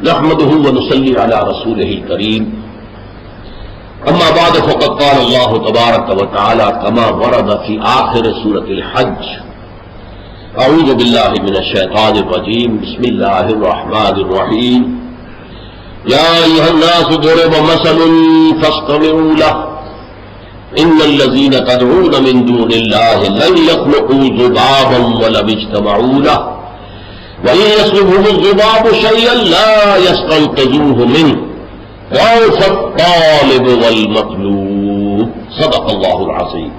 نحمده ونصلي على رسوله الكريم اما بعد فقد قال الله تبارك وتعالى كما ورد في آخر سورة الحج اعوذ بالله من الشيطان الرجيم بسم الله الرحمن الرحيم يا ايها الناس ضرب مثل فاستمعوا له ان الذين تدعون من دون الله لن يخلقوا ذبابا ولو اجتمعوا له وإن يسلبهم الذباب شيئا لا يستنقذوه منه ضعف الطالب والمطلوب صدق اللہ العظیم۔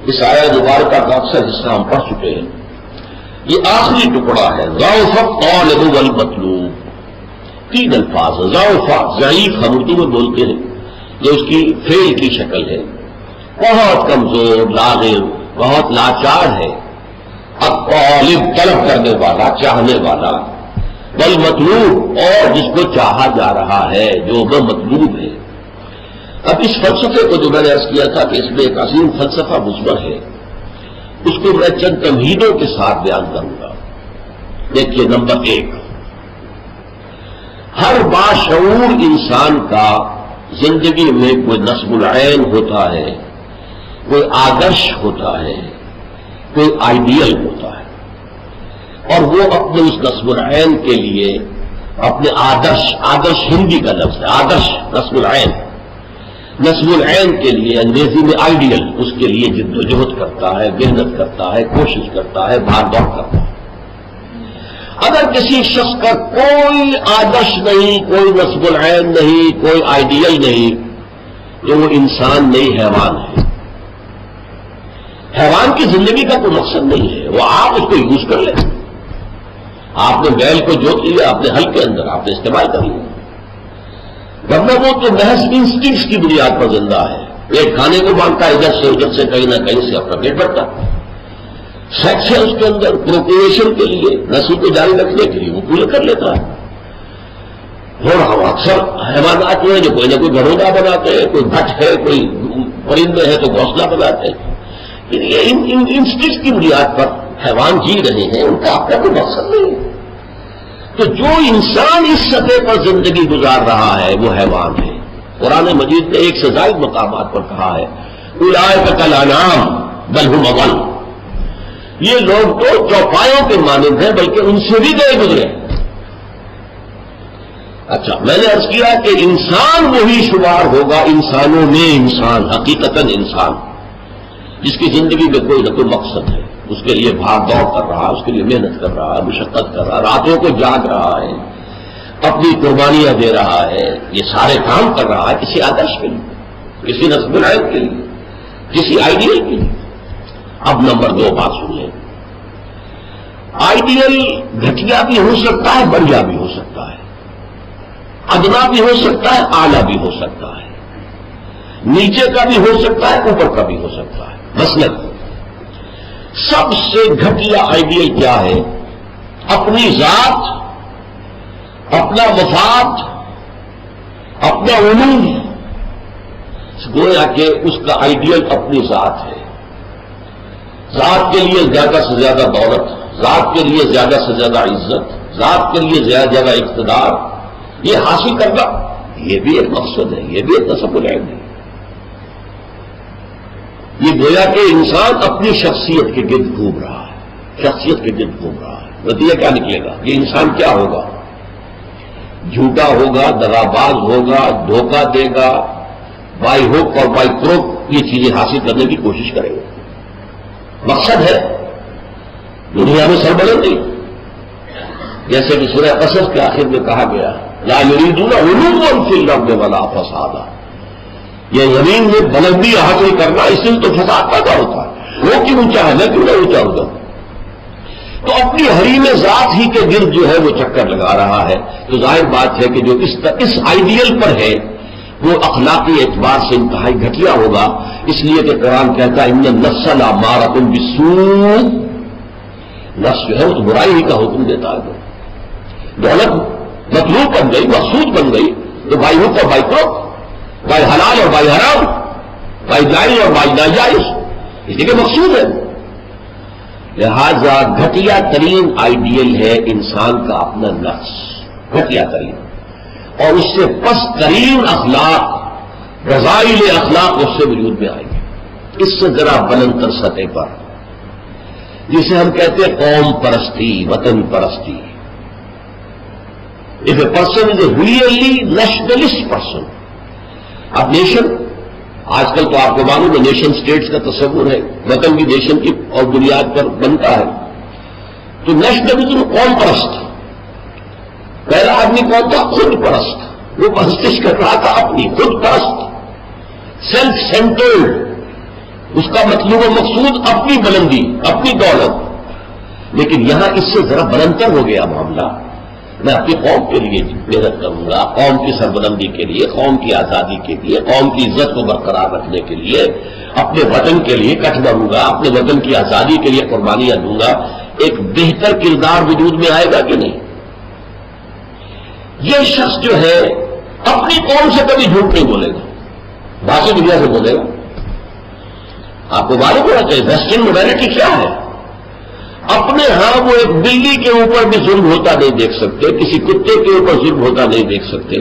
اس آیت مبارکہ کا اکثر حصہ ہم پڑھ چکے ہیں، یہ آخری ٹکڑا ہے ضعف الطالب والمطلوب۔ تین الفاظ ضعف ضعیف ہم اردو میں بولتے ہیں، جو اس کی فعل کی شکل ہے، بہت کمزور، لاغر، بہت لاچار ہے۔ الطالب طلب کرنے والا، چاہنے والا، والمطلوب اور جس کو چاہا جا رہا ہے، جو وہ مطلوب ہے۔ اب اس فلسفے کو جو میں نے عرض کیا تھا کہ اس میں ایک عظیم فلسفہ مضمر ہے، اس کو میں چند تمہیدوں کے ساتھ بیان کروں گا۔ دیکھیے، نمبر 1، ہر باشعور انسان کا زندگی میں کوئی نصب العین ہوتا ہے، کوئی آدرش ہوتا ہے، کوئی آئیڈیل ہوتا ہے، اور وہ اپنے اس نصب العین کے لیے اپنے آدرش ہندی کا لفظ ہے، آدرش نصب العین کے لیے انگریزی میں آئیڈیل، اس کے لیے جد و جہد کرتا ہے، محنت کرتا ہے، کوشش کرتا ہے، بھاگ دوڑ کرتا ہے۔ اگر کسی شخص کا کوئی آدرش نہیں، کوئی نصب العین نہیں، کوئی آئیڈیل نہیں، تو وہ انسان نہیں، حیوان ہے۔ حیوان کی زندگی کا کوئی مقصد نہیں ہے، وہ آپ اس کو یوز کر لیں۔ آپ نے بیل کو جوت لیا، آپ نے ہل کے اندر آپ نے استعمال کر لیا، ورنہ وہ تو محض انسٹنکٹس کی بنیاد پر زندہ ہے۔ پیٹ کھانے کو مانگتا ہے، ادھر سے کہیں نہ کہیں سے اپنا پیٹ بھرتا ہے۔ سیکس ہے اس کے اندر، پروکریشن کے لیے، نسل کو جاری رکھنے کے لیے وہ پورے کر لیتا ہے۔ اور ہم اکثر حیوانات ہیں جو کوئی نہ کوئی گھرودہ بناتے ہیں، کوئی بھٹ ہے، کوئی پرندے ہے تو گھونسلہ بناتے ہیں۔ یہ ان انسٹنکٹس کی بنیاد پر حیوان جی رہے ہیں، ان کا اپنا کوئی مقصد نہیں ہے۔ تو جو انسان اس سطح پر زندگی گزار رہا ہے وہ حیوان ہے۔ قرآن مجید نے ایک سے زائد مقامات پر کہا ہے اولئک کالانعام بل ھم اضل، یہ لوگ تو چوپایوں کے مانند ہیں بلکہ ان سے بھی گئے گزرے۔ اچھا، میں نے عرض کیا کہ انسان وہی شمار ہوگا انسانوں میں انسان، حقیقتاً انسان جس کی زندگی میں کوئی نہ کوئی مقصد ہے، اس کے لیے بھاگ دوڑ کر رہا ہے، اس کے لیے محنت کر رہا ہے، مشقت کر رہا ہے، راتوں کو جاگ رہا ہے، اپنی قربانیاں دے رہا ہے، یہ سارے کام کر رہا ہے کسی آدرش کے لیے، کسی نصب العین کے لیے، کسی آئیڈیل کے لیے۔ اب نمبر 2 بات سنیے، آئیڈیل گھٹیا بھی ہو سکتا ہے، بڑھیا بھی ہو سکتا ہے، ادنا بھی ہو سکتا ہے، اعلیٰ بھی ہو سکتا ہے، نیچے کا بھی ہو سکتا ہے، اوپر کا بھی ہو سکتا ہے۔ مثلا سب سے گھٹیا آئیڈیل کیا ہے؟ اپنی ذات، اپنا مفاد، اپنا علوم، گویا کہ اس کا آئیڈیل اپنی ذات ہے۔ ذات کے لیے زیادہ سے زیادہ دولت، ذات کے لیے زیادہ سے زیادہ عزت، ذات کے لیے زیادہ سے زیادہ اقتدار، یہ حاصل کرنا، یہ بھی ایک مقصد ہے، یہ بھی ایک نصب العین ہے۔ یہ گویا کہ انسان اپنی شخصیت کے گرد گھوم رہا ہے، شخصیت کے گرد گھوم رہا ہے۔ نتیجہ کیا نکلے گا؟ یہ انسان کیا ہوگا؟ جھوٹا ہوگا، دغاباز ہوگا، دھوکہ دے گا، بائی ہوک اور بائی کروک یہ چیزیں حاصل کرنے کی کوشش کرے گا۔ مقصد ہے دنیا میں سربلندی، جیسے کہ سورہ قصص کے آخر میں کہا گیا لا یریدون علوا فی الارض ولا فسادا، یہ زمین میں بلندی حاصل کرنا، اس سے تو فساد پیدا ہوتا ہے۔ وہ کیوں اونچا ہے، میں کیوں نہ اونچا ہو جاؤں؟ تو اپنی حریم ذات ہی کے گرد جو ہے وہ چکر لگا رہا ہے۔ تو ظاہر بات ہے کہ جو اس آئیڈیل پر ہے وہ اخلاقی اعتبار سے انتہائی گھٹیا ہوگا، اس لیے کہ قرآن کہتا ہے ان النفس لامارۃ بالسوء، نفس جو ہے وہ تو برائی ہی کا حکم دیتا ہے۔ دولت مطلوب بن گئی، مقصود بن گئی، تو بائی ہوک اور بائی کروک، بائی حلال اور بائی حرام، بائی جائز اور بائی ناجائز، اس لیے کہ مقصود ہے۔ لہذا گھٹیا ترین آئیڈیل ہے انسان کا اپنا نفس، گھٹیا ترین، اور اس سے پست ترین اخلاق، رذائل اخلاق اس سے وجود میں آئیں گے، اس سے ذرا بلند تر سطح پر، جسے ہم کہتے ہیں قوم پرستی، وطن پرستی. If a person is a really nationalist person. اب نیشن، آج کل تو آپ کو معلوم ہے نیشن سٹیٹس کا تصور ہے، وطن بھی نیشن کی اور بنیاد پر بنتا ہے. تو نیشنلزم قوم پرست، پہلا آدمی کون تھا؟ خود پرست، وہ پرستش کر رہا تھا اپنی، خود پرست، سیلف سینٹرڈ، اس کا مطلوب و مقصود اپنی بلندی، اپنی دولت. لیکن یہاں اس سے ذرا بلندتر ہو گیا معاملہ، میں اپنی قوم کے لیے محنت کروں گا، قوم کی سربلندی کے لیے، قوم کی آزادی کے لیے، قوم کی عزت کو برقرار رکھنے کے لیے، اپنے وطن کے لیے کٹ بڑھوں گا، اپنے وطن کی آزادی کے لیے قربانیاں دوں گا. ایک بہتر کردار وجود میں آئے گا کہ نہیں؟ یہ شخص جو ہے اپنی قوم سے کبھی جھوٹ نہیں بولے گا، باقی دنیا سے بولے گا. آپ کو معلوم ہونا چاہیے ویسٹرن موڈرنٹی کیا ہے. اپنے ہاں وہ ایک بلی کے اوپر بھی ظلم ہوتا نہیں دیکھ سکتے، کسی کتے کے اوپر ظلم ہوتا نہیں دیکھ سکتے،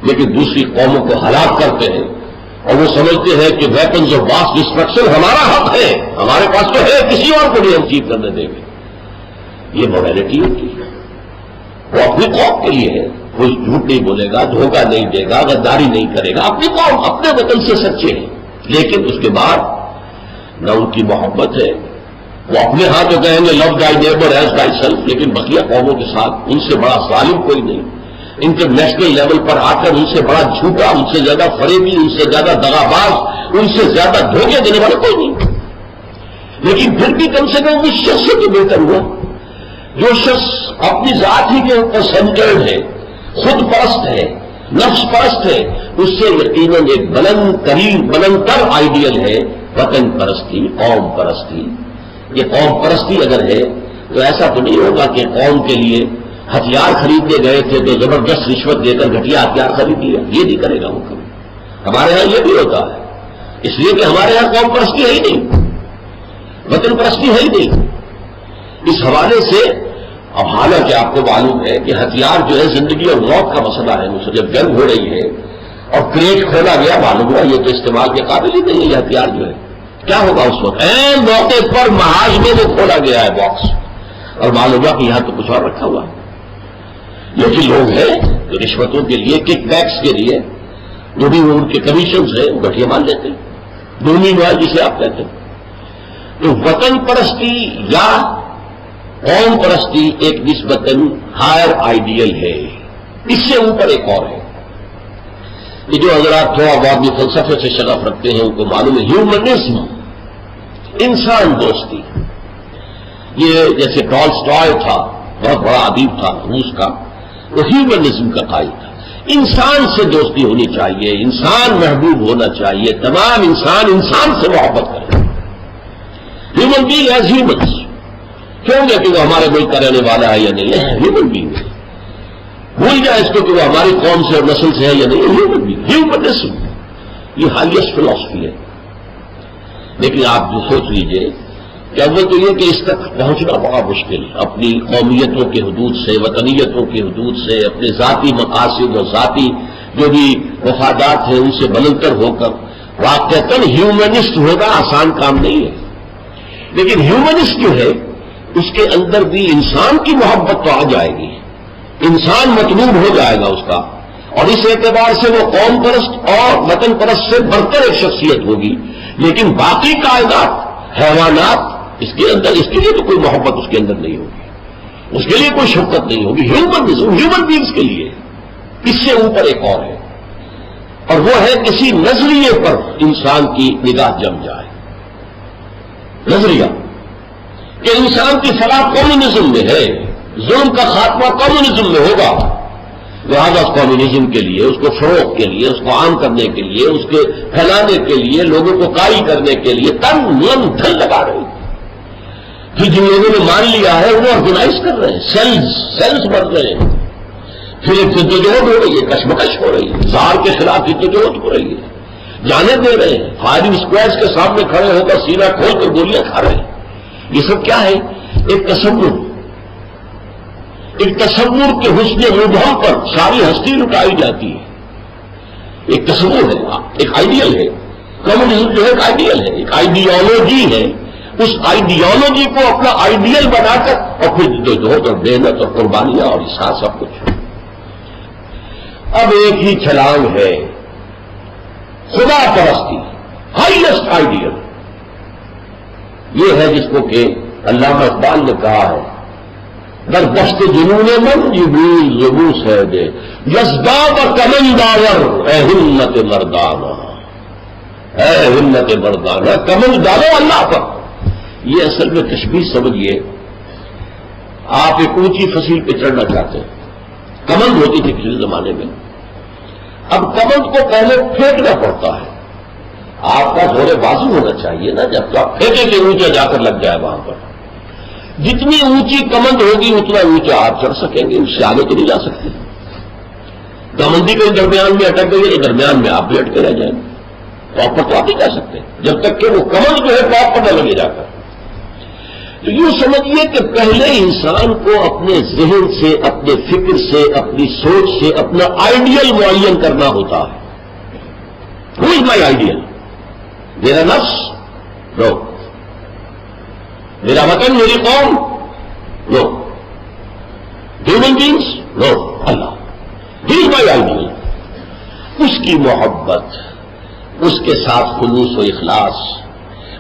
لیکن دوسری قوموں کو ہلاک کرتے ہیں اور وہ سمجھتے ہیں کہ ویپنز آف ماس ڈسٹرکشن ہمارا حق ہے، ہمارے پاس تو ہے، کسی اور کو نہیں ہم چیز کرنے دیں گے. یہ موڈرنٹی ہوتی ہے. وہ اپنی قوم کے لیے ہے، کوئی جھوٹ نہیں بولے گا، دھوکہ نہیں دے گا، غداری نہیں کرے گا، اپنی قوم اپنے وطن سے سچے ہیں. لیکن اس کے بعد نہ ان کی محبت ہے، وہ اپنے ہاں تو کہیں گے لو دائی نیبر ایز ڈائی سیلف، لیکن بقیہ قوموں کے ساتھ ان سے بڑا ظالم کوئی نہیں. انٹرنیشنل لیول پر آ کر ان سے بڑا جھوٹا، ان سے زیادہ فریبی، ان سے زیادہ دغاباز، ان سے زیادہ دھوکے دینے والا کوئی نہیں. لیکن پھر بھی کم سے کم اس شخص سے تو بہتر ہوا جو شخص اپنی ذات ہی کے اوپر سینٹرڈ ہے، خود پرست ہے، نفس پرست ہے. اس سے یقیناً ایک بلندتر آئیڈیل ہے وطن پرستی، قوم پرستی. یہ قوم پرستی اگر ہے تو ایسا تو نہیں ہوگا کہ قوم کے لیے ہتھیار خریدنے گئے تھے تو زبردست رشوت دے کر گھٹیا ہتھیار خرید لیا، یہ نہیں کرے گا وہ کبھی. ہمارے ہاں یہ بھی ہوتا ہے، اس لیے کہ ہمارے یہاں قوم پرستی ہے ہی نہیں، وطن پرستی ہے ہی نہیں. اس حوالے سے اب حالانکہ آپ کو معلوم ہے کہ ہتھیار جو ہے زندگی اور موت کا مسئلہ ہے. مجھ سے جب جنگ ہو رہی ہے اور کریٹ کھولا گیا، معلوم ہوا یہ تو استعمال کے قابل ہی نہیں ہے یہ ہتھیار جو ہے، کیا ہوگا اس وقت؟ این موقع پر محاذ میں وہ کھولا گیا ہے باکس، اور معلوم ہوا کہ یہاں تو کچھ اور رکھا ہوا ہے. لیکن لوگ ہیں جو رشوتوں کے لیے، کک بیکس کے لیے، جو بھی ان کے کمیشنز ہیں وہ گٹھیا مان لیتے ہیں، دونی نوائل جسے آپ کہتے ہیں. تو وطن پرستی یا قوم پرستی ایک نسبتاً ہائر آئیڈیل ہے. اس سے اوپر ایک اور ہے. یہ جو حضرات تھوڑا بہت بھی فلسفے سے شغف رکھتے ہیں ان کو معلوم ہے ہیومنزم، انسان دوستی. یہ جیسے ٹالسٹائے تھا، بہت بڑا ادیب تھا روس کا، وہ ہیومنزم کا قائل تھا. انسان سے دوستی ہونی چاہیے، انسان محبوب ہونا چاہیے، تمام انسان سے محبت کریں. ہیومن بینگ ایز ہیومنس، کیوں گے کہ وہ ہمارے ملک کا رہنے والا ہے یا نہیں ہے، ہیومن بینگ ہے. بھول جائے اس کو کہ وہ ہماری قوم سے اور نسل سے ہے یا نہیں، ہیومن بینگ، ہیومنزم یہ ہائیسٹ فلاسفی ہے. لیکن آپ جو سوچ لیجئے کہ اول تو یہ کہ اس تک پہنچنا بڑا مشکل، اپنی قومیتوں کے حدود سے، وطنیتوں کے حدود سے، اپنے ذاتی مقاصد اور ذاتی جو بھی مفادات ہیں ان سے بلندتر ہو کر واقعتاً ہیومنسٹ ہونا آسان کام نہیں ہے. لیکن ہیومنسٹ جو ہے اس کے اندر بھی انسان کی محبت تو آ جائے گی، انسان مطلوب ہو جائے گا اس کا، اور اس اعتبار سے وہ قوم پرست اور وطن پرست سے بڑھ کر ایک شخصیت ہوگی. لیکن باقی کائنات، حیوانات، اس کے لیے تو کوئی محبت اس کے اندر نہیں ہوگی، اس کے لیے کوئی شفقت نہیں ہوگی. ہیومن بینگز کے لیے اس سے اوپر ایک اور ہے، اور وہ ہے کسی نظریے پر انسان کی نگاہ جم جائے. نظریہ کہ انسان کی فلاح کمیونزم میں ہے، ظلم کا خاتمہ کمیونزم میں ہوگا، لہٰذا اس کمیونزم کے لیے، اس کو فروغ کے لیے، اس کو عام کرنے کے لیے، اس کے پھیلانے کے لیے، لوگوں کو قائل کرنے کے لیے تن من دھن لگا رہے ہیں. پھر جن لوگوں نے مان لیا ہے وہ آرگنائز کر رہے ہیں، سیلز بڑھ رہے ہیں. پھر ایک جدوجہد ہو رہی ہے، کشمکش ہو رہی ہے، زار کے خلاف جدوجہد ہو رہی ہے، جانے دے رہے ہیں، فائرنگ اسکواڈز کے سامنے کھڑے ہو کر سینہ کھول کر گولیاں کھا رہے ہیں. یہ سب کیا ہے؟ ایک تصور، ایک تصور کے حسن مبہم پر ساری ہستی لٹائی جاتی ہے. ایک تصور ہے، ایک آئیڈیل ہے. کمیونزم جو ہے ایک آئیڈیل ہے، ایک آئیڈیالوجی ہے. اس آئیڈیالوجی کو اپنا آئیڈیل بنا کر اور پھر جہد اور محنت اور قربانیاں اور احساس سب کچھ. اب ایک ہی چھلانگ ہے، خدا پرستی، ہائیسٹ آئیڈیل. یہ ہے جس کو کہ علامہ اقبال نے کہا ہے، در دشت جنون من جبریل زبوس ہے دے یزداد کمن داور اے ہمت مردانہ، اے ہمت مردانہ، کمن ڈالو اللہ پر. یہ اصل میں تشبیہ سمجھیے. آپ ایک اونچی فصیل پہ چڑھنا چاہتے ہیں، کمند ہوتی تھی پچھلے زمانے میں. اب کمند کو پہلے پھینکنا پڑتا ہے. آپ کا زور بازو ہونا چاہیے نا، جب تو آپ پھینکیں گے اونچا جا کر لگ جائے وہاں پر. جتنی اونچی کمند ہوگی اتنا اونچا آپ چڑھ سکیں گے، اس سے آگے تو نہیں جا سکتے. کمندی کے درمیان میں اٹک گئی، درمیان میں آپ بھی اٹکے رہ جائیں گے. ٹاپ پر تو آپ نہیں جا سکتے جب تک کہ وہ کمند جو ہے ٹاپ پر نہ لگے جا کر. تو یوں سمجھیے کہ پہلے انسان کو اپنے ذہن سے، اپنے فکر سے، اپنی سوچ سے اپنا آئیڈیل معین کرنا ہوتا ہے. Who is my ideal? میرا نفس؟ نو. میرا وطن، میری قوم؟ No. Human beings? No. Allah. He is my ideal. اس کی محبت، اس کے ساتھ خلوص و اخلاص،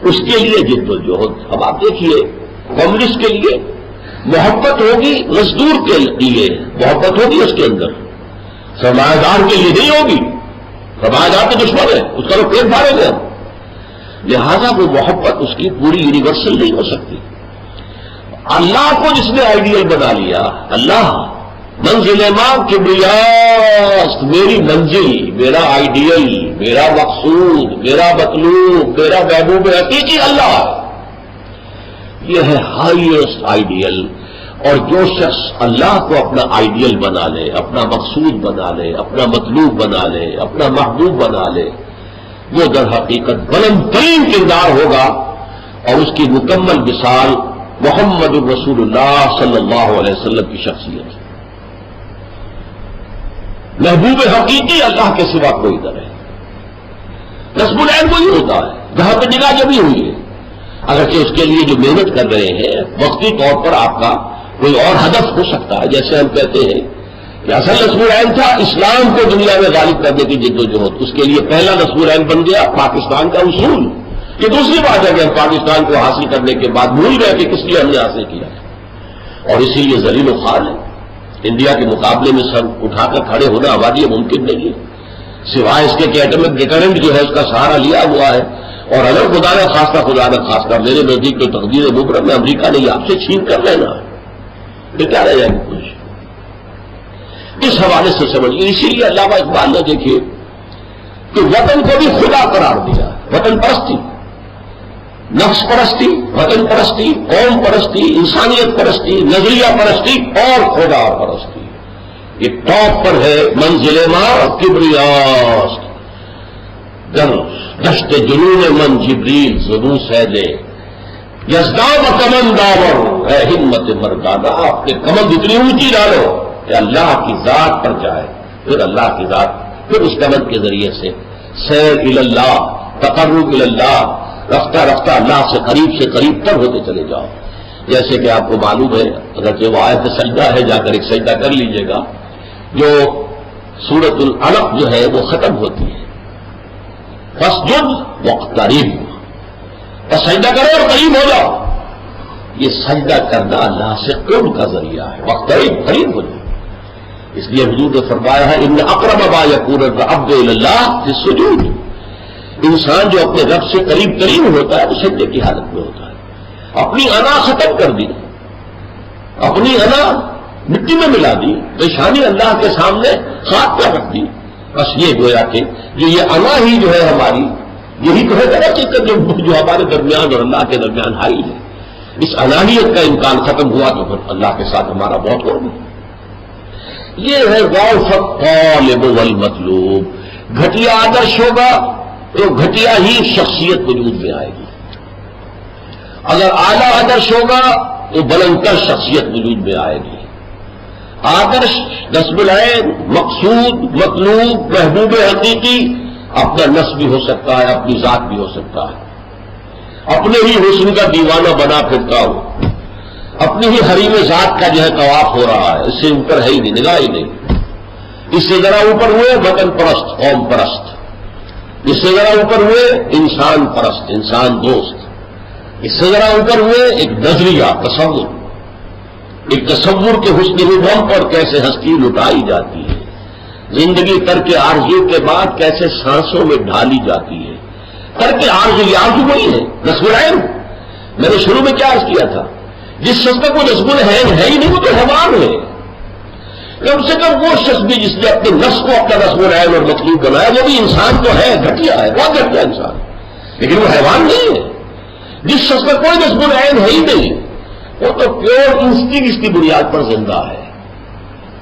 اس کے لیے جد و جہد. اب آپ دیکھیے کمیونسٹ کے لیے محبت ہوگی، مزدور کے لیے محبت ہوگی اس کے اندر، سرمایہ دار کے لیے نہیں ہوگی. سرمایہ دار تو دشمن ہے، اس کا تو پیٹ بھارے گا. لہذا وہ محبت اس کی پوری یونیورسل نہیں ہو سکتی. اللہ کو جس نے آئیڈیل بنا لیا، اللہ منزل ماں کبریاست، میری منزل، میرا آئیڈیل، میرا مقصود، میرا مطلوب، میرا محبوب حقیقی اللہ ہے. یہ ہے ہائیسٹ آئیڈیل. اور جو شخص اللہ کو اپنا آئیڈیل بنا لے، اپنا مقصود بنا لے، اپنا مطلوب بنا لے، اپنا محبوب بنا لے، وہ در حقیقت بلند ترین کردار ہوگا. اور اس کی مکمل مثال محمد الرسول اللہ صلی اللہ علیہ وسلم کی شخصیت. محبوب حقیقی اللہ کے سوا کوئی نہ رہے. نصب العین وہی ہوتا ہے جہاں پہ نگاہ جمی ہوئی ہے. اگرچہ اس کے لیے جو محنت کر رہے ہیں وقتی طور پر آپ کا کوئی اور ہدف ہو سکتا ہے. جیسے ہم کہتے ہیں کہ اصل نصب العین تھا اسلام کو دنیا میں غالب کرنے کی جد و جہد. اس کے لیے پہلا نصب العین بن گیا پاکستان کا اصول. یہ دوسری بات ہے کہ ہم پاکستان کو حاصل کرنے کے بعد بھول گئے کہ کس لیے ہم نے حاصل کیا. اور اسی لیے ذلیل و خوار ہے. انڈیا کے مقابلے میں سر اٹھا کر کھڑے ہونا ہمارے لیے ممکن نہیں ہے، سوائے اس کے کہ ایٹمک ڈیٹرنٹ جو ہے اس کا سہارا لیا ہوا ہے. اور اگر خدا نہ خاصہ میرے نزدیک جو تقدیر مبرم میں امریکہ نے آپ سے چھین کر لینا ہے، یہ کیا رہ جائے گا کچھ. اس حوالے سے سمجھیے. اسی لیے علامہ اقبال نے دیکھیے کہ وطن کو بھی خدا قرار دیا. وطن پرستی، نفس پرستی، وطن پرستی، قوم پرستی، انسانیت پرستی، نظریہ پرستی اور خدا پرستی. یہ ٹاپ پر ہے منزل ماں کبریاست، دشت جنون من جبریل زبو سیدے یزداد کمن داور اے ہمت مردانہ. آپ نے کمند اتنی اونچی ڈالو کہ اللہ کی ذات پر جائے. پھر اللہ کی ذات، پھر اس کمند کے ذریعے سے سیر اللہ، تقرب اللہ، رفتہ رفتہ اللہ سے قریب تر ہوتے چلے جاؤ. جیسے کہ آپ کو معلوم ہے، اگرچہ وہ آیت سجدہ ہے، جا کر ایک سجدہ کر لیجئے گا. جو سورۃ العلق جو ہے وہ ختم ہوتی ہے فاسجد واقترب، بس سجدہ کرو اور قریب ہو جاؤ. یہ سجدہ کرنا اللہ سے قرب کا ذریعہ ہے. واقترب، قریب ہو جاؤ. اس لیے حضور نے فرمایا ہے ان اقرب ما یکون العبد الی اللہ فی السجود. انسان جو اپنے رب سے قریب ترین ہوتا ہے وہ سجدے کی حالت میں ہوتا ہے. اپنی انا ختم کر دی، اپنی انا مٹی میں ملا دی، پیشانی اللہ کے سامنے خاک پر رکھ دی. بس یہ گویا کہ جو یہ انا ہی جو ہے ہماری، یہی تو ہے حقیقت جو ہمارے درمیان اور اللہ کے درمیان حائل ہے. اس انانیت کا امکان ختم ہوا تو پھر اللہ کے ساتھ ہمارا بہت قرب ہے. یہ ہے ضعف الطالب والمطلوب. گھٹیا آدرش ہوگا تو گھٹیا ہی شخصیت وجود میں آئے گی. اگر اعلیٰ آدرش ہوگا تو بلندتر شخصیت وجود میں آئے گی. آدرش، نصب العین، مقصود، مطلوب، محبوب حقیقی اپنا نصب بھی ہو سکتا ہے، اپنی ذات بھی ہو سکتا ہے. اپنے ہی حسن کا دیوانہ بنا پھرتا ہو، اپنی ہی حریم ذات کا جو ہے طواف ہو رہا ہے، اس سے اوپر ہے ہی نہیں، نگاہ ہی نہیں. اس سے ذرا اوپر ہوئے وطن پرست، قوم پرست. اس سے ذرا اوپر ہوئے انسان پرست، انسان دوست. اس سے ذرا اوپر ہوئے ایک نظریہ، تصور، ایک تصور کے حسن ربم پر کیسے ہستی لٹائی جاتی ہے، زندگی ترک آرزو کے بعد کیسے سانسوں میں ڈھالی جاتی ہے. ترک آرزو، یہ آرزو وہی ہے نصب العین. میں نے شروع میں کیا عرض کیا تھا، جس شخص کا کوئی نصب العین ہے ہی نہیں وہ تو حیوان ہے. کم سے کم وہ شخص بھی جس نے اپنے نفس کو اپنا نصب العین اور مطلوب بنایا وہ بھی انسان تو ہے، گھٹیا ہے، بہت گھٹیا انسان، لیکن وہ حیوان نہیں ہے. جس شخص کا کوئی نصب العین ہے ہی نہیں وہ تو پیور انسٹنکٹ کی بنیاد پر زندہ ہے.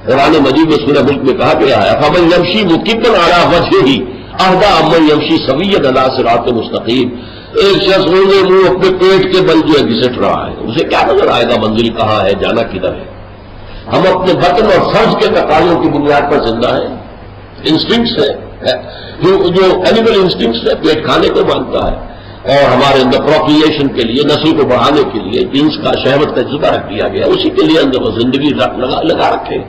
قرآن مجید میں سورہ ملک میں کہا گیا ہے فمن یمشی مکبا علی وجہہ اہدی امن یمشی سویا علی صراط مستقیم. ایک شخص اونگے منہ اپنے پیٹ کے بل جو ہے گھسٹ رہا ہے، اسے کیا نظر آئے گا منزل کہاں ہے، جانا کدھر ہے. ہم اپنے بطن اور فرض کے تقاضوں کی بنیاد پر زندہ ہیں. انسٹنکٹس ہے جو اینیمل انسٹنکٹس ہے، پیٹ کھانے کو مانتا ہے، اور ہمارے اندر پروکریشن کے لیے، نسل کو بڑھانے کے لیے جنس کا، شہوت کا جذبہ رکھ دیا گیا، اسی کے لیے اندر زندگی لگا رکھے.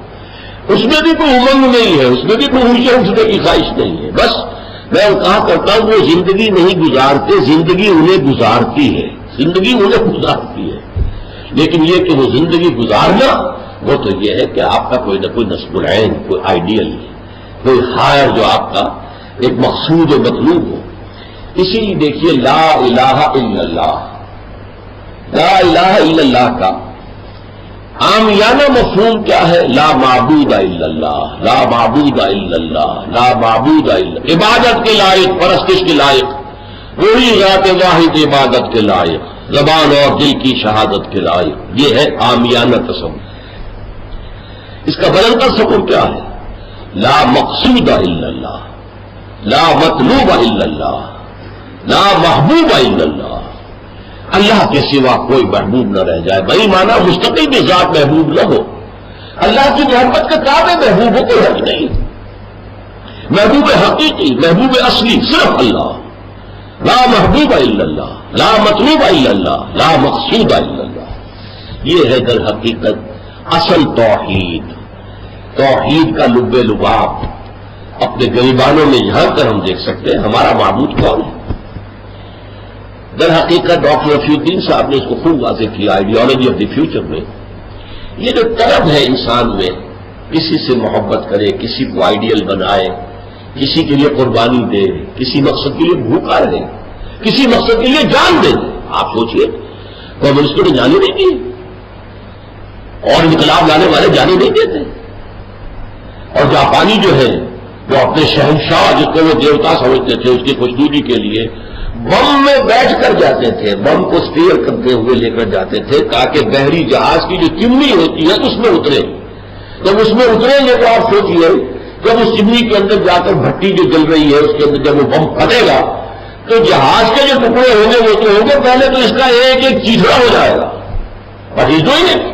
اس میں بھی کوئی امنگ نہیں ہے، اس میں بھی کوئی اونچے اٹھنے کی خواہش نہیں ہے. بس میں کہا کرتا ہوں وہ زندگی نہیں گزارتے، زندگی انہیں گزارتی ہے، زندگی انہیں گزارتی ہے. لیکن یہ کہ وہ زندگی گزارنا وہ تو یہ ہے کہ آپ کا کوئی نہ کوئی نصب العین، کوئی آئیڈیل، کوئی ہائر جو آپ کا ایک مقصود و مطلوب ہو. اسی لیے دیکھیے لا الہ الا اللہ، لا الہ الا اللہ کا عامیانہ مفہوم کیا ہے؟ لا معبود الا اللہ، لا معبود الا اللہ، لا معبود الا، عبادت کے لائق، پرستش کے لائق وہی ذات واحد، عبادت کے لائق، زبان اور دل کی شہادت کے لائق. یہ ہے عامیانہ تصور. اس کا بدل کا تصور کیا ہے؟ لا مقصود الا اللہ، لا مطلوب الا اللہ، لا محبوب الا اللہ. اللہ کے سوا کوئی محبوب نہ رہ جائے. بھائی مانا مستقل بھی ذات محبوب نہ ہو، اللہ کی محبت کے کعبے محبوب ہو کوئی حق نہیں. محبوب حقیقی، محبوب اصلی صرف اللہ. لا محبوب الا اللہ، لا مطلوب الا اللہ، لا مقصود الا اللہ. یہ ہے در حقیقت اصل توحید. توحید کا لب لباب اپنے گریبانوں میں جھانک کر ہم دیکھ سکتے ہیں ہمارا معبود کون ہے. در حقیقت ڈاکٹر رفیع الدین صاحب نے اس کو خوب واضح کیا آئیڈیالوجی آف دی فیوچر میں. یہ جو طلب ہے انسان میں، کسی سے محبت کرے، کسی کو آئیڈیل بنائے، کسی کے لیے قربانی دے، کسی مقصد کے لیے بھوکا رہے، کسی مقصد کے لیے جان دے. آپ سوچئے کمیونسٹوں نے جانے نہیں دی، اور انقلاب لانے والے جانے نہیں دیتے. اور جاپانی جو ہے وہ اپنے شہنشاہ جس کو وہ دیوتا سمجھتے تھے، اس کی خوشنودی کے لیے بم میں بیٹھ کر جاتے تھے، بم کو اسٹیئر کرتے ہوئے لے کر جاتے تھے تاکہ بحری جہاز کی جو چمنی ہوتی ہے اس میں اترے. جب اس میں اتریں گے تو آپ سوچیے جب اس چمنی کے اندر جا کر بھٹی جو جل رہی ہے اس کے اندر جب وہ بم پھٹے گا تو جہاز کے جو ٹکڑے ہوں گے وہ تو ہوں گے، پہلے تو اس کا ایک ایک چیتڑا ہو جائے گا. But is doing it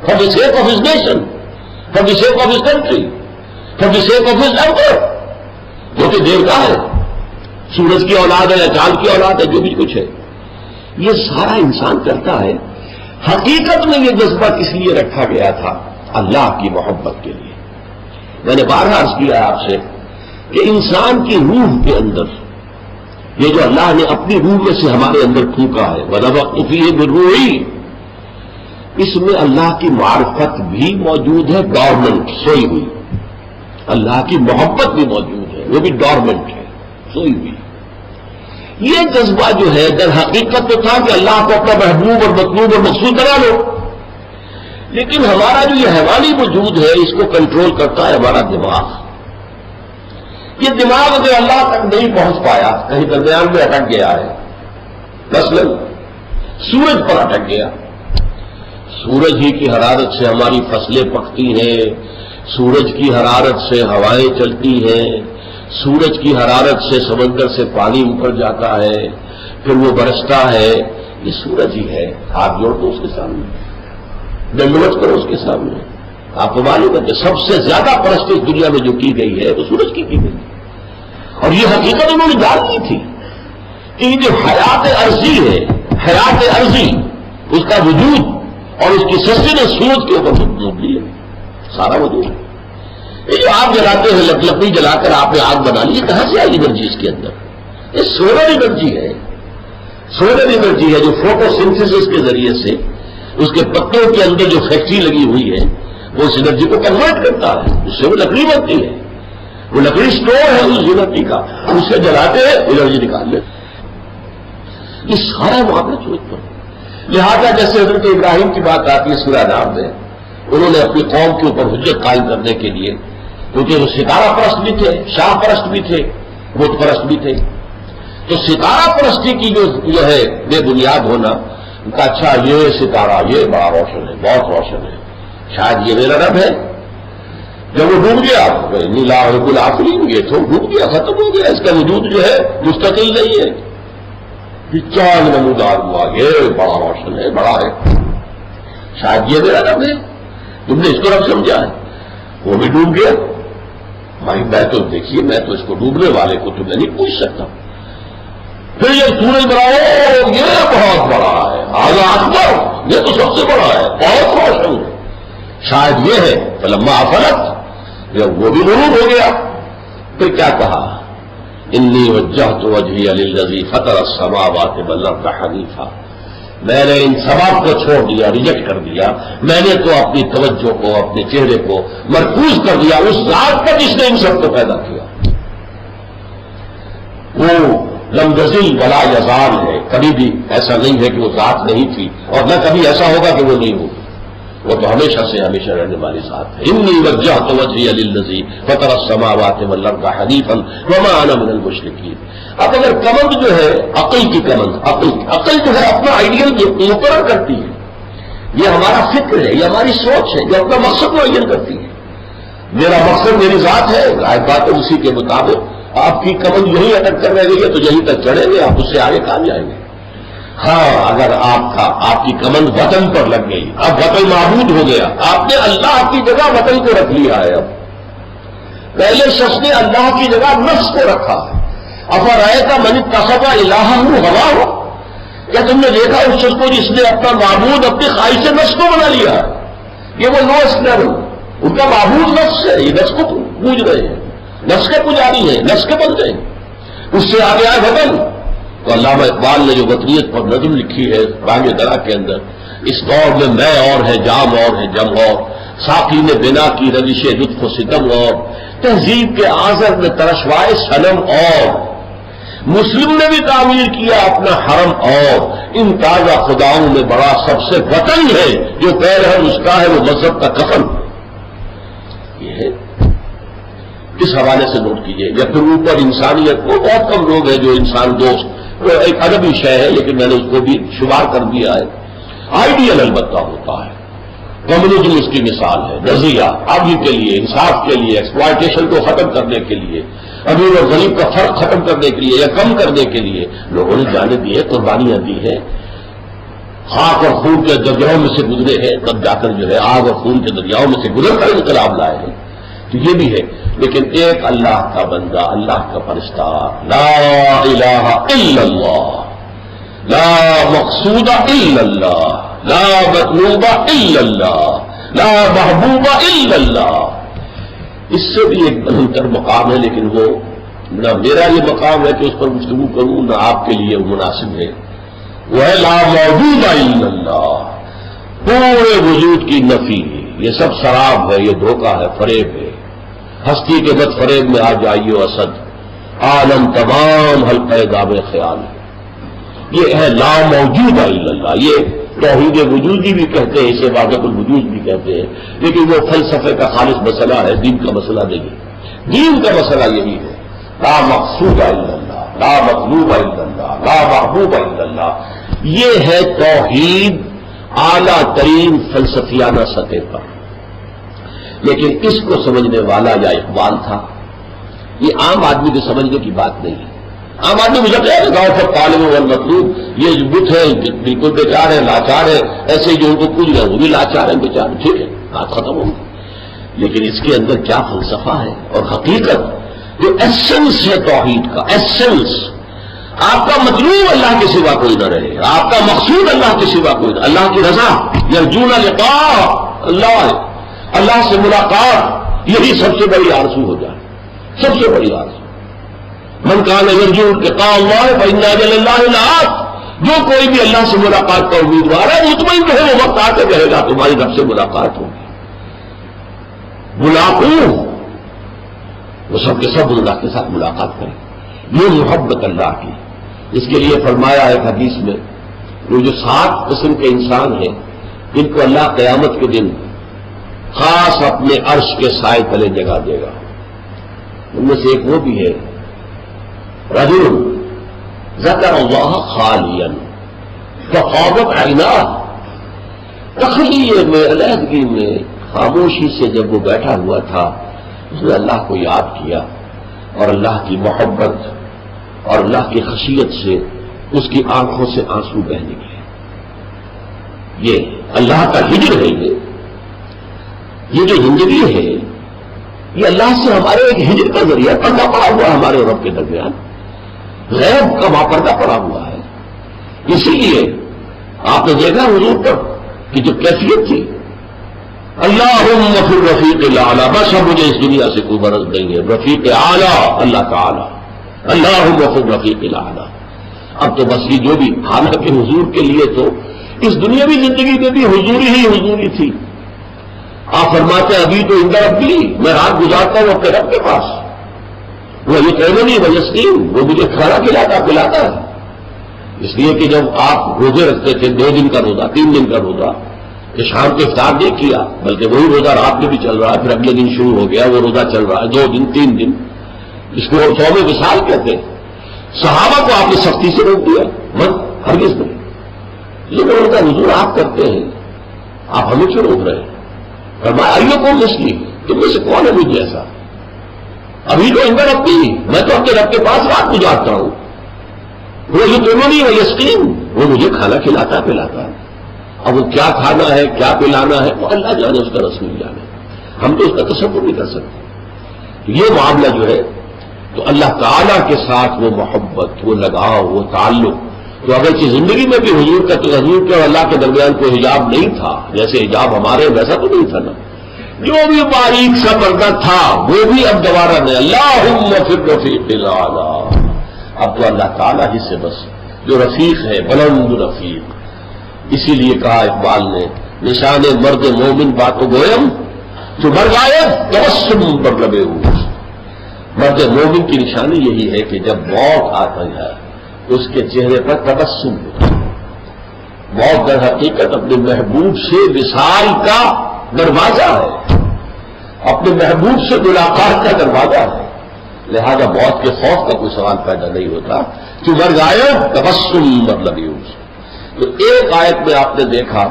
for the sake of his nation, for the sake of his country, for the sake of his emperor. وہ تو دیوتا ہے، سورج کی اولاد ہے یا چاند کی اولاد ہے، جو بھی کچھ ہے یہ سارا انسان کرتا ہے. حقیقت میں یہ جذبہ کس لیے رکھا گیا تھا؟ اللہ کی محبت کے لیے. میں نے بارہا عرض کیا آپ سے کہ انسان کی روح کے اندر یہ جو اللہ نے اپنی روح میں سے ہمارے اندر پھونکا ہے وَنَفَخْتُ فِيهِ مِن رُوحِي، اس میں اللہ کی معرفت بھی موجود ہے، ڈورمنٹ، سوئی ہوئی. اللہ کی محبت بھی موجود ہے، وہ بھی ڈورمنٹ ہے، سوئی ہوئی. یہ جذبہ جو ہے در حقیقت تو تھا کہ اللہ کو اپنا محبوب اور مطلوب اور مقصود بنا لو. لیکن ہمارا جو یہ حیوانی وجود ہے اس کو کنٹرول کرتا ہے ہمارا دماغ. یہ دماغ اگر اللہ تک نہیں پہنچ پایا، کہیں درمیان میں اٹک گیا ہے. مثلا سورج پر اٹک گیا، سورج ہی کی حرارت سے ہماری فصلیں پکتی ہیں، سورج کی حرارت سے ہوائیں چلتی ہیں، سورج کی حرارت سے سمندر سے پانی اوپر جاتا ہے، پھر وہ برستا ہے. یہ سورج ہی ہے. ہاتھ جوڑ دو اس کے سامنے، دنڈوت کرو اس کے سامنے. آپ کو معلوم ہے کہ سب سے زیادہ پرست اس دنیا میں جو کی گئی ہے وہ سورج کی گئی ہے، اور یہ حقیقت انہوں نے جان لی تھی کہ یہ جو حیات عرضی ہے، حیات عرضی، اس کا وجود اور اس کی سسٹیننس سورج کے اوپر مبنی ہے، سارا وجود ہے۔ یہ جو آگ جلاتے ہیں، لکڑی جلا کر آپ نے آگ بنا لی، یہ کہاں سے آئی انرجی اس کے اندر؟ یہ سولر انرجی ہے، سولر انرجی ہے جو فوٹو سنتھسس کے ذریعے سے اس کے پتوں کے اندر جو فیکٹری لگی ہوئی ہے وہ اس انرجی کو کنورٹ کرتا ہے، اس سے وہ لکڑی بنتی ہے، وہ لکڑی سٹور ہے اس انرجی کا، اس سے جلاتے ہیں انرجی نکال لیتے۔ یہ سارا معاملہ سورج پر۔ لہذا جیسے حضرت ابراہیم کی بات آتی ہے سورہ نام میں، انہوں نے اپنی قوم کے اوپر حجت قائم کرنے کے لیے، کیونکہ وہ ستارہ پرست بھی تھے، شاہ پرست بھی تھے، بت پرست بھی تھے، تو ستارہ پرستی کی جو ہے بے بنیاد ہونا، ان کا اچھا یہ ستارہ یہ بڑا روشن ہے، بہت روشن ہے، شاید یہ میرا رب ہے۔ جب وہ ڈوب گیا نیلا رب العالمین، یہ تو ڈوب گیا، ختم ہو گیا، اس کا وجود جو ہے مستقل نہیں ہے، چاند نمودار ہوا، یہ بڑا روشن ہے، بڑا ہے، شاید یہ میرا رب ہے، تم نے اس کو رب سمجھا ہے، وہ بھی ڈوب گیا۔ بھائی میں تو دیکھیے، میں تو اس کو ڈوبنے والے کو تمہیں نہیں پوچھ سکتا۔ پھر یہ سورج بڑا یہ بہت بڑا ہے، آگا اکبر، یہ تو سب سے بڑا ہے، بہت روشن ہے، شاید یہ ہے۔ فلما افلت، جب وہ بھی غروب ہو گیا، پھر کیا کہا؟ انی وجہت وجہی للذی فطر السماوات والارض حنیفا، میں نے ان سواب کو چھوڑ دیا، ریجیکٹ کر دیا، میں نے تو اپنی توجہ کو، اپنے چہرے کو مرکوز کر دیا اس ذات پر جس نے ان سب کو پیدا کیا۔ وہ لم یزل ولا یزال ہے، کبھی بھی ایسا نہیں ہے کہ وہ ذات نہیں تھی، اور نہ کبھی ایسا ہوگا کہ وہ نہیں ہوگی، وہ تو ہمیشہ سے ہمیشہ رہنے والی ذات ہے۔ انی وجہت وجہی للذی فطر السماوات والارض حنیفا وما انا من المشرکین۔ اب اگر کمند جو ہے عقل کی کمند، عقل جو ہے اپنا آئیڈیل مقرر کرتی ہے، یہ ہمارا فکر ہے، یہ ہماری سوچ ہے، یہ اپنا مقصد معین کرتی ہے، میرا مقصد میری ذات ہے، ظاہر بات ہے اسی کے مطابق آپ کی کمند یہی اٹک کر رہ گئی ہے تو یہیں تک چڑھیں گے، آپ اس سے آگے کہاں جائیں گے؟ ہاں اگر آپ کی کمند وطن پر لگ گئی، اب وطن معبود ہو گیا، آپ نے اللہ کی جگہ وطن کو رکھ لیا ہے، اب پہلے شخص نے اللہ کی جگہ نفس کو رکھا ہے۔ افرأیت من اتخذ الہہ ہواہ، کیا تم نے دیکھا اس شخص کو جس نے اپنا معبود اپنی خواہش سے نفس کو بنا لیا؟ یہ وہ لوس لیول، ان کا معبود نفس ہے، یہ نفس کو پوج رہے ہیں، نفس کے پجاری ہیں، نفس کے بن گئے، اس سے آگے آئے وطن۔ تو علامہ اقبال نے جو وطنیت پر نظم لکھی ہے رانگ درا کے اندر، اس دور میں میں اور ہے، جام اور ہے، جم اور، ساقی نے بنا کی روش لطف و ستم اور، تہذیب کے آذر میں ترشوائے صنم اور، مسلم نے بھی تعمیر کیا اپنا حرم اور، ان تازہ خداؤں میں بڑا سب سے وطن ہے، جو پیر ہے اس کا ہے وہ مذہب کا کفن۔ یہ ہے اس حوالے سے نوٹ کیجئے۔ یا پھر اوپر انسانیت کو، بہت کم لوگ ہیں جو انسان دوست، وہ ایک ادبی شے ہے لیکن میں نے اس کو بھی شمار کر دیا ہے، آئیڈیل البتہ ہوتا ہے، کمیونزم اس کی مثال ہے، نظریہ آدمی کے لیے، انصاف کے لیے، ایکسپلائٹیشن کو ختم کرنے کے لیے، امیر اور غریب کا فرق ختم کرنے کے لیے یا کم کرنے کے لیے لوگوں نے جانیں دی ہے، قربانیاں دی ہیں، خاک اور خون کے دریاؤں میں سے گزرے ہیں، تب جا کر جو ہے آگ اور خون کے دریاؤں میں سے گزر کر انقلاب لائے ہیں، تو یہ بھی ہے۔ لیکن ایک اللہ کا بندہ، اللہ کا فرشتہ، لا الہ الا اللہ، لا مقصود الا اللہ، لا مطلوب الا اللہ، لا محبوب الا اللہ، اس سے بھی ایک بلندر مقام ہے، لیکن وہ نہ میرا یہ مقام ہے کہ اس پر گفتگو کروں، نہ آپ کے لیے مناسب ہے، وہ ہے لا موجود الا اللہ، پورے وجود کی نفی، یہ سب شراب ہے، یہ دھوکہ ہے، فریب ہے، ہستی کے بد فریب میں آ جائیے اسد، عالم تمام حلقہ دام خیال ہے، یہ ہے لا موجود الا اللہ، یہ توحید وجودی بھی کہتے ہیں، اسے وحدت الوجود بھی کہتے ہیں، لیکن وہ فلسفے کا خالص مسئلہ ہے، دین کا مسئلہ نہیں ہے، دین کا مسئلہ یہی ہے، لا مقصود الا اللہ، لا مطلوب الا اللہ، لا محبوب الا اللہ، یہ ہے توحید اعلیٰ ترین فلسفیانہ سطح پر۔ لیکن اس کو سمجھنے والا یا اقبال تھا، یہ عام آدمی کے سمجھنے کی بات نہیں ہے۔ عام آدمی مجھے کہہ رہا گاؤں پر طالب والمطلوب، یہ بت ہے بالکل بیکار ہے، لاچار ہے، ایسے ہی جو ان کو پوچھ رہے ہیں وہ بھی لاچار ہیں بیچارے، ٹھیک ہے، بات ختم ہوگی۔ لیکن اس کے اندر کیا فلسفہ ہے اور حقیقت، جو ایسنس ہے توحید کا، ایسنس، آپ کا مطلوب اللہ کے سوا کوئی نہ رہے، آپ کا مقصود اللہ کے سوا کوئی نہ، اللہ کی رضا، یرجون لقاء اللہ سے ملاقات، یہی سب سے بڑی آرزو ہو جائے، سب سے بڑی آرزو۔ من کان یرجو لقاء اللہ فإن أجل الله لآت، جو کوئی بھی اللہ سے ملاقات کا امیدوار ہے مطمئن رہے، وہ وقت آ کر رہے گا تمہاری رب سے ملاقات ہوگی۔ ملاقوں وہ سب کے سب اللہ کے ساتھ ملاقات کریں، یہ محبت اللہ کی۔ اس کے لیے فرمایا ہے حدیث میں، وہ جو 7 قسم کے انسان ہیں جن کو اللہ قیامت کے دن خاص اپنے عرش کے سائے تلے جگہ دے گا، ان میں سے ایک وہ بھی ہے رجل ذکر اللہ خالیا ففاضت عیناہ، تخلیے میں، علیحدگی میں، خاموشی سے جب وہ بیٹھا ہوا تھا، اس نے اللہ کو یاد کیا اور اللہ کی محبت اور اللہ کی خشیت سے اس کی آنکھوں سے آنسو بہنے لگے۔ یہ اللہ کا ہجر ہے، یہ جو زندگی ہے یہ اللہ سے ہمارے ایک ہجر کا ذریعہ، پردہ پڑا ہوا ہمارے اور رب کے درمیان، غیب کا ماپردہ پڑا ہوا ہے۔ اسی لیے آپ نے دیکھا حضور پر کہ جو کیفیت تھی، اللہم فی الرفیق الاعلی، بس اب مجھے اس دنیا سے کوئی غرض نہیں ہے، رفیق اعلی اللہ تعالی، اللہم فی الرفیق الاعلی۔ اب تو بس یہ جو بھی، حالانکہ حضور کے لیے تو اس دنیاوی زندگی میں بھی حضوری ہی حضوری تھی۔ آپ فرماتے ہیں ابھی تو عند ربی، میں رات گزارتا ہوں اپنے رب کے پاس، وہ یطعمنی ویسقین، وہ مجھے کھانا کھلاتا پلاتا ہے۔ اس لیے کہ جب آپ روزے رکھتے تھے، 2 دن کا روزہ، 3 دن کا روزہ، کہ شام کو افطار نہیں کیا، بلکہ وہی روزہ رات میں بھی چل رہا ہے، پھر اگلے دن شروع ہو گیا وہ روزہ چل رہا ہے، 2 دن 3 دن، اس کو صوم وصال کہتے ہیں۔ صحابہ کو آپ نے سختی سے روک دیا، من ہرگز نہیں۔ لیکن ان کا حضور آپ کرتے ہیں، آپ ہمیں کیوں روک رہے ہیں؟ فرمایا ایوکم مثلی، تم میں سے کون ہے مجھ جیسا؟ ابھی تو اندر ربی، میں تو اپنے رب کے پاس رات گزارتا ہوں، وہ یطعمنی ویسقین، وہ مجھے کھانا کھلاتا پلاتا ہے۔ اب وہ کیا کھانا ہے، کیا پلانا ہے، وہ اللہ جانے، اس کا رسول جانے، ہم تو اس کا تصور نہیں کر سکتے۔ یہ معاملہ جو ہے تو اللہ تعالیٰ کے ساتھ وہ محبت، وہ لگاؤ، وہ تعلق، تو اگرچہ زندگی میں بھی حضور کا تو حضور کے اور اللہ کے درمیان کوئی حجاب نہیں تھا، جیسے حجاب ہمارے ویسا تو نہیں تھا نا، جو بھی باریک سا پردہ تھا وہ بھی اب دوبارہ نہیں۔ اللہم فی الرفیق الاعلی، اب تو اللہ تعالیٰ ہی سے بس، جو رفیق ہے، بلند رفیق۔ اسی لیے کہا اقبال نے، نشان مرد مومن باتو گویم جو مر غائب تبسم پر لبے ہوئے۔ مرد مومن کی نشانی یہی ہے کہ جب موت آتا ہے اس کے چہرے پر تبسم ہوتا ہے۔ موت در حقیقت اپنے محبوب سے وصال کا دروازہ ہے، اپنے محبوب سے ملاقات کا دروازہ ہے، لہذا موت کے خوف کا کوئی سوال پیدا نہیں ہوتا کہ مر غائب تبسم مطلب یوز۔ تو ایک آیت میں آپ نے دیکھا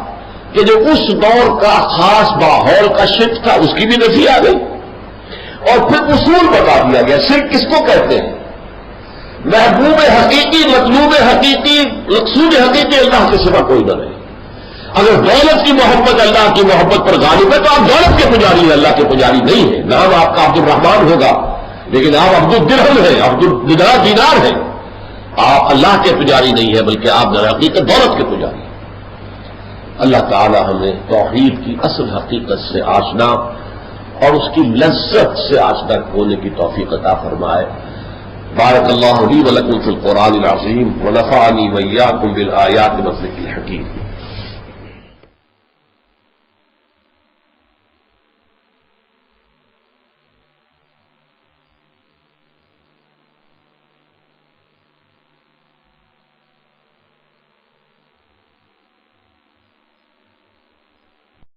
کہ جو اس دور کا خاص ماحول کا شرک تھا اس کی بھی نفی آ گئی، اور پھر اصول بتا دیا گیا شرک کس کو کہتے ہیں۔ محبوب حقیقی، مطلوب حقیقی، مقصود حقیقی اللہ کے سوا کوئی نہ رہے۔ اگر دولت کی محبت اللہ کی محبت پر غالب ہے تو آپ دولت کے پجاری ہیں، اللہ کے پجاری نہیں ہیں۔ نام آپ کا عبد الرحمان ہوگا لیکن آپ عبد الدرہم ہیں، عبد الدینار ہیں، آپ اللہ کے پجاری نہیں ہیں بلکہ آپ در حقیقت دولت کے پجاری ہیں۔ اللہ تعالی ہمیں توحید کی اصل حقیقت سے آشنا اور اس کی لذت سے آشنا ہونے کی توفیق عطا فرمائے۔ بارک اللہ لی و لکم فی القرآن العظیم ونفعنی وإیاکم بالآیات والذکر الحکیم۔